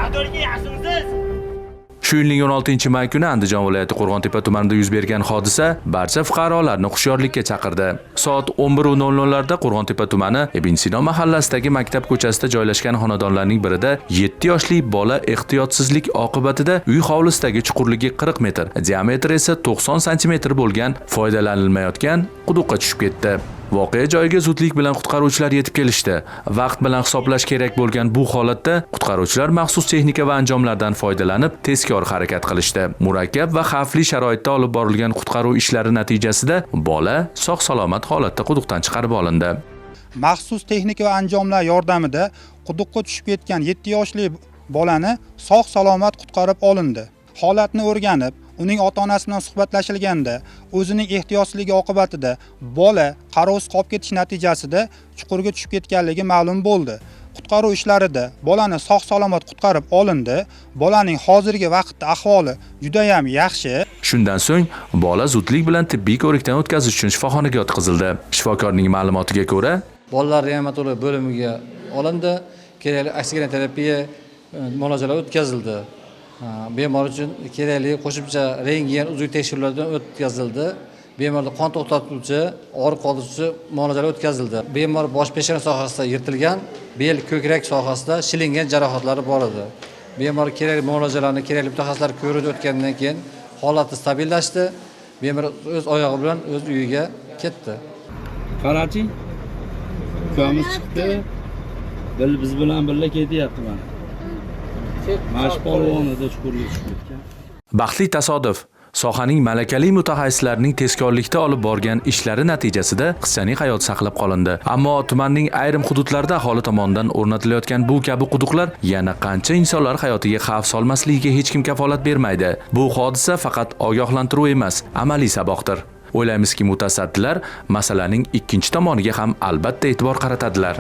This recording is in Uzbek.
Motorga yaxshimisiz? Shu yilning 16-may kuni Andijon viloyati Qo'rg'ontepa tumanida yuz bergan hodisa barcha fuqarolarni hushyorlikka chaqirdi. Soat 11:00 da Qo'rg'ontepa tumani Ibn Sino mahallasidagi maktab ko'chasida joylashgan xonadonlarning birida 7 yoshli bola ehtiyotsizlik oqibatida uy hovlisidagi chuqurligi 40 metr, diametri esa 90 sm bo'lgan foydalanilmayotgan quduqqa tushib ketdi. Voqea joyiga zudlik bilan qutqaruvchilar yetib kelishdi. Vaqt bilan hisoblash kerak bo'lgan bu holatda qutqaruvchilar maxsus texnika va anjomlardan foydalanib tezkor harakat qilishdi. Murakkab va xavfli sharoitda olib borilgan qutqaruv ishlari natijasida bola sog'-salomat holatda quduqdan chiqarib olindi. Maxsus texnika va anjomlar yordamida quduqqa tushib ketgan 7 yoshli bolani sog'-salomat qutqarib olindi. Holatni o'rganib, uning ota-onasi bilan suhbatlashilganda, o'zining ehtiyotsizligi oqibatida bola qarovsiz qolib ketish natijasida chuqurga tushib ketganligi ma'lum bo'ldi. Qutqaruv ishlarida bolani sog'-salomat qutqarib olindi. Bolaning hozirgi vaqtda ahvoli juda ham yaxshi. Shundan so'ng bola zudlik bilan tibbiy ko'rikdan o'tkazish uchun shifoxonaga yotqizildi. Shifokorning ma'lumotiga ko'ra, bolalar reanimatologiya bo'limiga olindi, kerakli oksigren terapiya muolajalar o'tkazildi. Bemor uchun kerakli qo'shimcha rentgen uzviy tekshiruvlardan o'tkazildi. Bemorda qon to'xtatuvchi, og'riq qoldiruvchi muolajalar o'tkazildi. Bemor bosh peshona sohasida yirtilgan, bel, ko'krak sohasida shilingan jarohatlari bor edi. Bemor kerakli muolajalarni kerakli mutaxassislar ko'rib o'tgandan keyin holati stabillashdi. Bemor o'z oyog'i bilan o'z uyiga ketdi. Qarachi ukamiz chiqdi. Biz bilan birga ketyapti mana. Mashq polvonida chuqurga tushib ketgan. Baxtli tasodif sohaning malakali mutaxassislarining tezkorlikda olib borgan ishlari natijasida qizchaning hayoti saqlab qolindi. Ammo tumanning ayrim hududlarida aholi tomonidan o'rnatilayotgan bu kabi quduqlar yana qancha insonlar hayotiga xavf solmasligiga hech kim kafolat bermaydi. Bu hodisa faqat ogohlantiruv emas, amaliy saboqdir. O'ylaymizki, mutasaddilar masalaning ikkinchi tomoniga ham albatta e'tibor qaratadilar.